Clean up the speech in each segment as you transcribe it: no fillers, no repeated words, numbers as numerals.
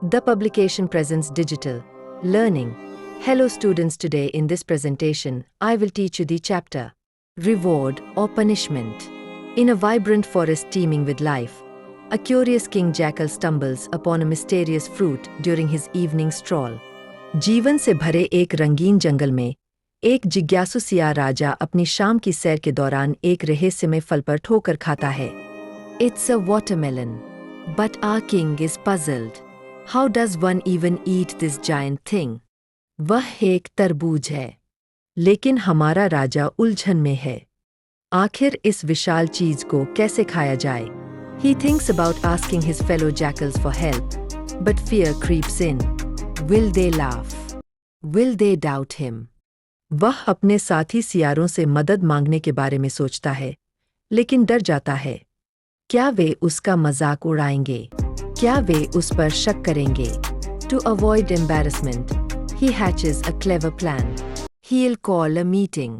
The publication presents digital learning. Hello students, today in this presentation, I will teach you the chapter Reward or Punishment. In a vibrant forest teeming with life, a curious king jackal stumbles upon a mysterious fruit during his evening stroll. जीवन से भरे एक रंगीन जंगल में एक जिज्ञासु सियार राजा अपनी शाम की सैर के दौरान एक रहस्यमय फल पर ठोकर खाता है. It's a watermelon. But our king is puzzled. How does one even eat this giant thing? वह एक तरबूज है. लेकिन हमारा राजा उलझन में है. आखिर इस विशाल चीज को कैसे खाया जाए? He thinks about asking his fellow jackals for help, but fear creeps in. Will they laugh? Will they doubt him? वह अपने साथी सियारों से मदद मांगने के बारे में सोचता है, लेकिन डर जाता है. क्या वे उसका मजाक उड़ाएंगे? क्या वे उस पर शक करेंगे? To avoid embarrassment, he hatches a clever plan. He'll call a meeting.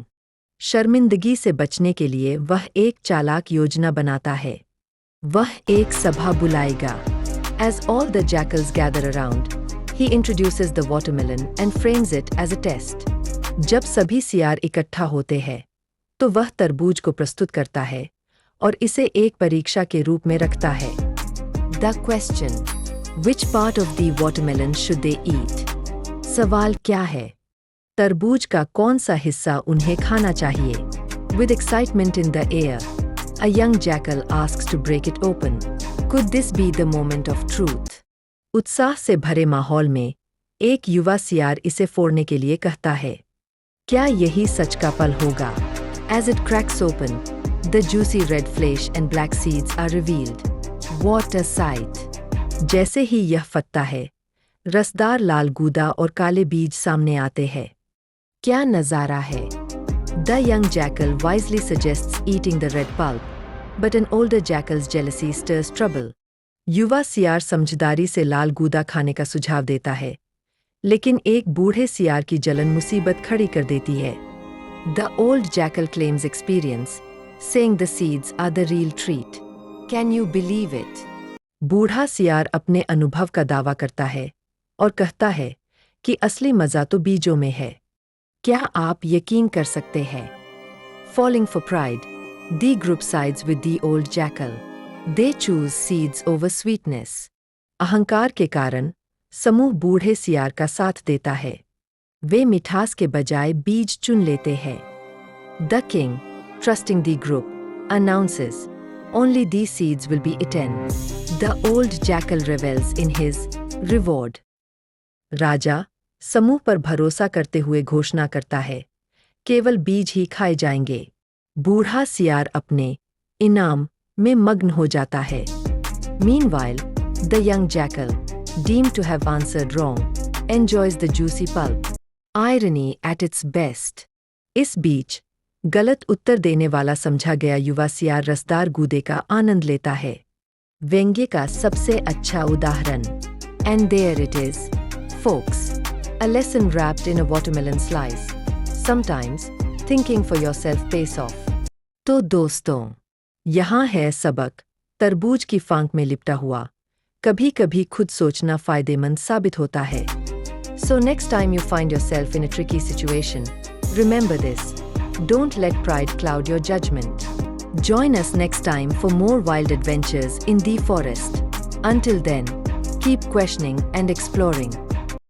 शर्मिंदगी से बचने के लिए वह एक चालाक योजना बनाता है. वह एक सभा बुलाएगा. As all the jackals gather around, he introduces the watermelon and frames it as a test. जब सभी सियार इकट्ठा होते हैं, तो वह तरबूज को प्रस्तुत करता है और इसे एक परीक्षा के रूप में रखता है. The question: Which part of the watermelon should they eat? सवाल क्या है? तरबूज का कौन सा हिस्सा उन्हें खाना चाहिए? With excitement in the air, a young jackal asks to break it open. Could this be the moment of truth? उत्साह से भरे माहौल में एक युवा सियार इसे फोड़ने के लिए कहता है. क्या यही सच का पल होगा? As it cracks open, the juicy red flesh and black seeds are revealed. What a sight! जैसे ही यह फटता है, रसदार लाल गूदा और काले बीज सामने आते हैं. क्या नजारा है! The young jackal wisely suggests eating the red pulp, but an older jackal's jealousy stirs trouble. युवा सियार समझदारी से लाल गूदा खाने का सुझाव देता है, लेकिन एक बूढ़े सियार की जलन मुसीबत खड़ी कर देती है. The old jackal claims experience, saying the seeds are the real treat. Can you believe it? बूढ़ा सियार अपने अनुभव का दावा करता है और कहता है कि असली मजा तो बीजों में है. क्या आप यकीन कर सकते हैं? Falling for pride, the group sides with the old jackal. They choose seeds over sweetness. अहंकार के कारण समूह बूढ़े सियार का साथ देता है. वे मिठास के बजाय बीज चुन लेते हैं. The king, trusting the group, announces, only these seeds will be eaten. The old jackal revels in his reward. राजा समूह पर भरोसा करते हुए घोषणा करता है, केवल बीज ही खाए जाएंगे. बूढ़ा सियार अपने इनाम में मग्न हो जाता है. Meanwhile, the young jackal, deemed to have answered wrong, enjoys the juicy pulp. Irony at its best. इस बीच गलत उत्तर देने वाला समझा गया युवा सियार रसदार गूदे का आनंद लेता है. व्यंग्य का सबसे अच्छा उदाहरण. And there it is, folks. A lesson wrapped in a watermelon slice. Sometimes, thinking for yourself pays off. तो दोस्तों, यहाँ है सबक. तरबूज की फांक में लिपटा हुआ कभी कभी खुद सोचना फायदेमंद साबित होता है. So next time you find yourself in a tricky situation, remember this. Don't let pride cloud your judgment. Join us next time for more wild adventures in the forest. Until then, keep questioning and exploring.